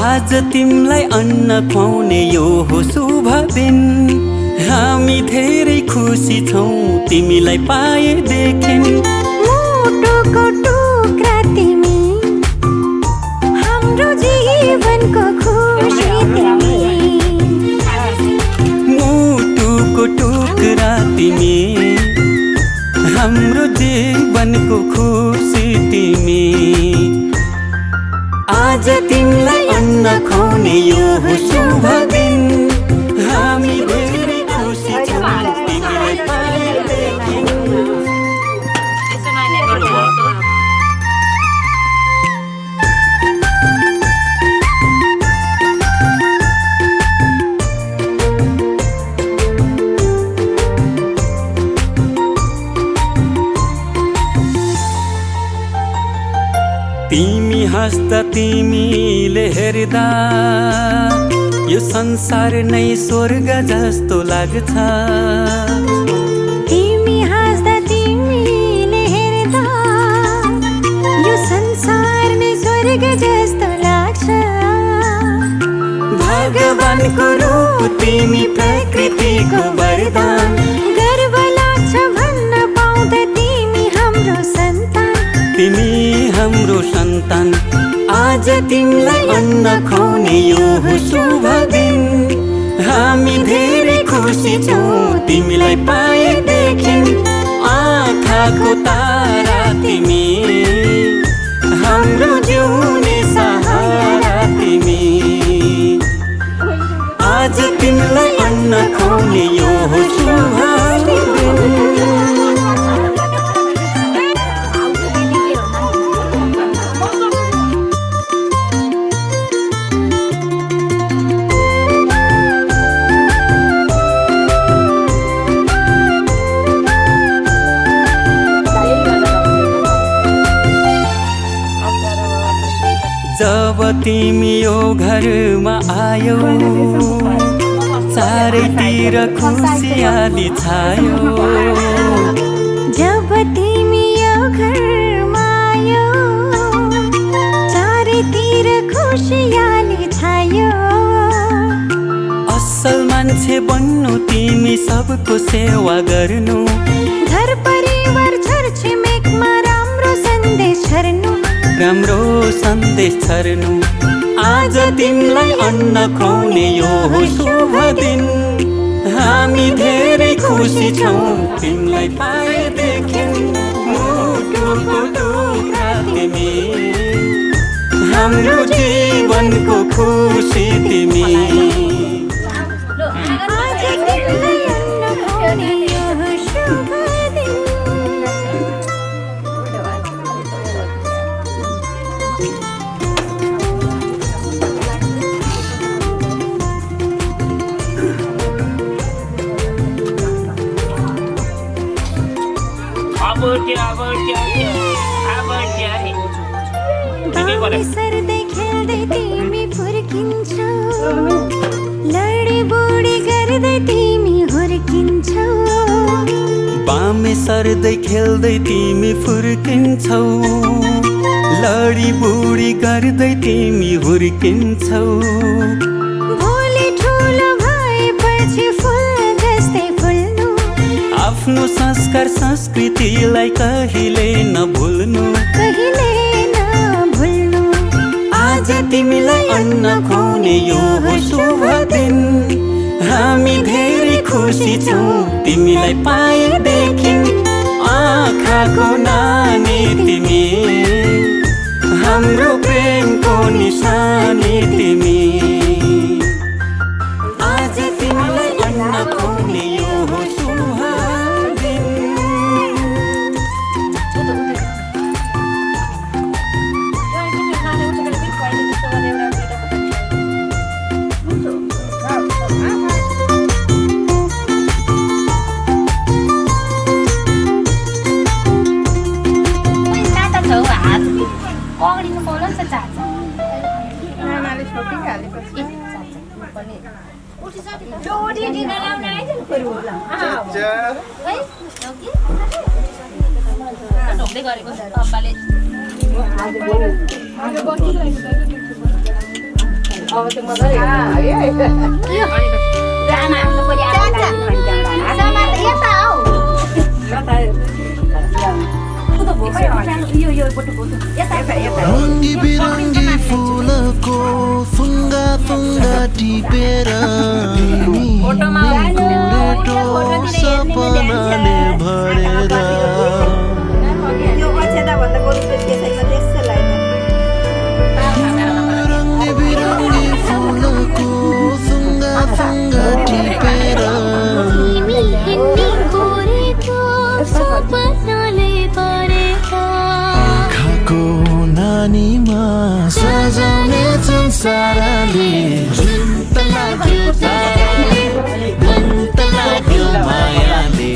आज तिमलाई अन्न खुवाउने यो हो शुभ दिन। हामी धेरै खुसी छौँ तिमीलाई पाएदेखि। मुटुको टुक्रा तिमी, हाम्रो जीवनको खुसी तिमी। मुटुको टुक्रा तिमी, हाम्रो जीवनको खुसी तिमी। आज तिमीलाई अन्न खुवाउने यो हो शुभ दिन। हामी धेरै खुसी छौँ तिमीलाई पाएदेखि। तिमी हाँस्दा तिमीले हेर्दा यो संसार नै स्वर्ग जस्तो लाग्छ। तिमी हाँस्दा तिमीले हेर्दा यो संसार नै स्वर्ग जस्तो लाग्छ। भगवानको रूप तिमी, प्रकृतिको वरदान। गर्व लाग्छ भन्न पाउँदा तिमी हाम्रो सन्तान। तिमी हाम्रो सन्तान। आज तिमीलाई अन्न खुवाउने यो हो शुभ दिन। हामी धेरै खुसी छौँ तिमीलाई पाएदेखि। आँखाको तारा तिमी, हाम्रो जिउने सहारा तिमी। आज तिमीलाई अन्न खुवाउने यो हो शुभ दिन। जब तिमी यो घरमा आयौ, चारैतिर खुसियाली छायो। जब तिमी यो घरमा आयौ, चारैतिर खुसियाली छायो। असल मान्छे बन्नु तिमी, सबको सेवा गर्नु। घर परिवार छरछिमेकमा राम्रो सन्देश छर्नु। राम्रो सन्देश छर्नु। आज तिमीलाई अन्न खुवाउने यो हो शुभ दिन। हामी धेरै खुसी छौँ तिमीलाई पाएदेखि। मुटुको टुक्रा तिमी, हाम्रो जीवनको खुसी तिमी। आज तिमीलाई अन्न खुवाउने यो हो शुभ दिन। बामे सर्दै खेल्दै तिमी फुर्किन्छौ, लडी बुडी गर्दै तिमी हुर्किन्छौ। बामे सर्दै खेल्दै तिमी फुर्किन्छौ, लडी बुडी गर्दै तिमी हुर्किन्छौ। भोलि ठुलो भएपछि फुल जस्तै फुल्नु। आफ्नो संस्कार संस्कृतिलाई कहिले नभुल्नु। कहिले नभुल्नु। आज तिमीलाई अन्न खुवाउने यो हो शुभ दिन। हामी धेरै खुसी छौँ तिमीलाई पाएदेखि। आँखाको नानी तिमी, हाम्रो प्रेमको निशानी तिमी। आज तिमीलाई अन्न खुवाउने यो हो शुभ दिन। रङ्गी बिरङ्गी फुलको फुङ्गा फुङ्गा टिपेर नि कुरेटो सपनाले भरेर रङ्गी बिरङ्गी फुलको फुङ्गा फुङ्गा टिपेर आँखाको नानीमा सजाउने संसारले जुन त लाग्यो ताराले मन त लाग्यो मायाले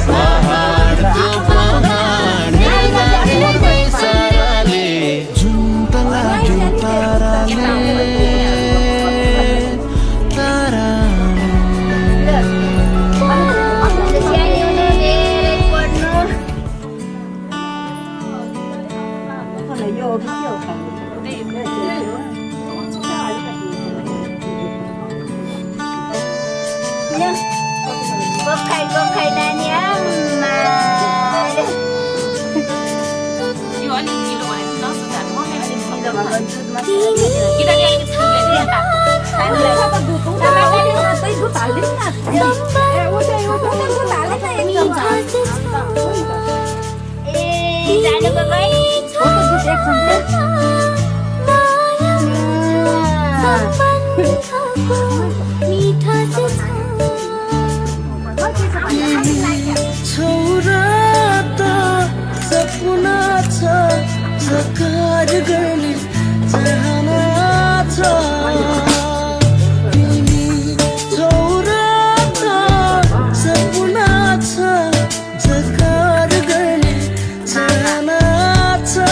पहाडको पहाड हेर्दै साराले जुन त लाग्यो ताराले Gokay na niya. छोरा त सपना छ साकार गर्ने चाहना छ तिमी छोरा त सपना छ साकार गर्ने चाहना छ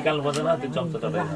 निकाल्नु पर्दैन त्यो चम्चा तपाईँ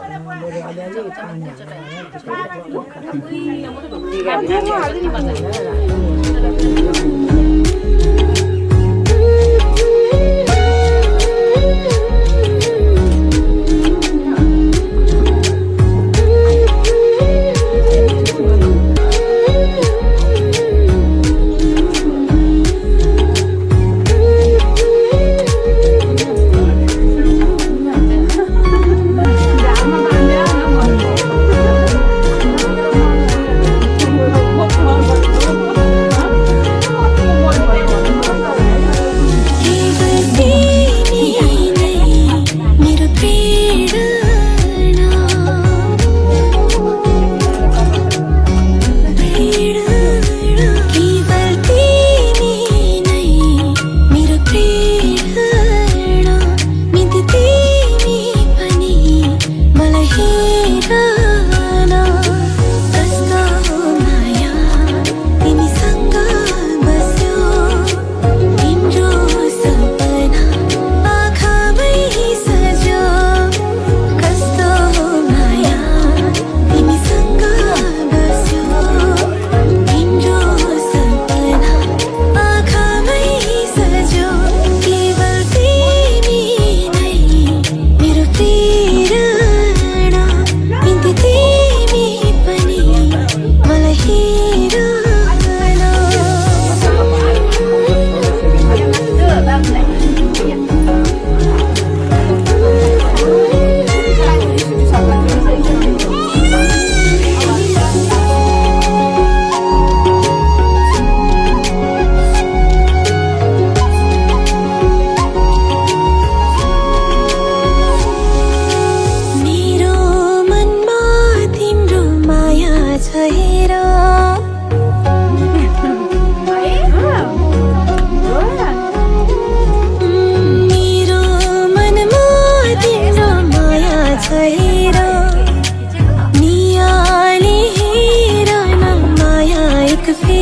एक फेरि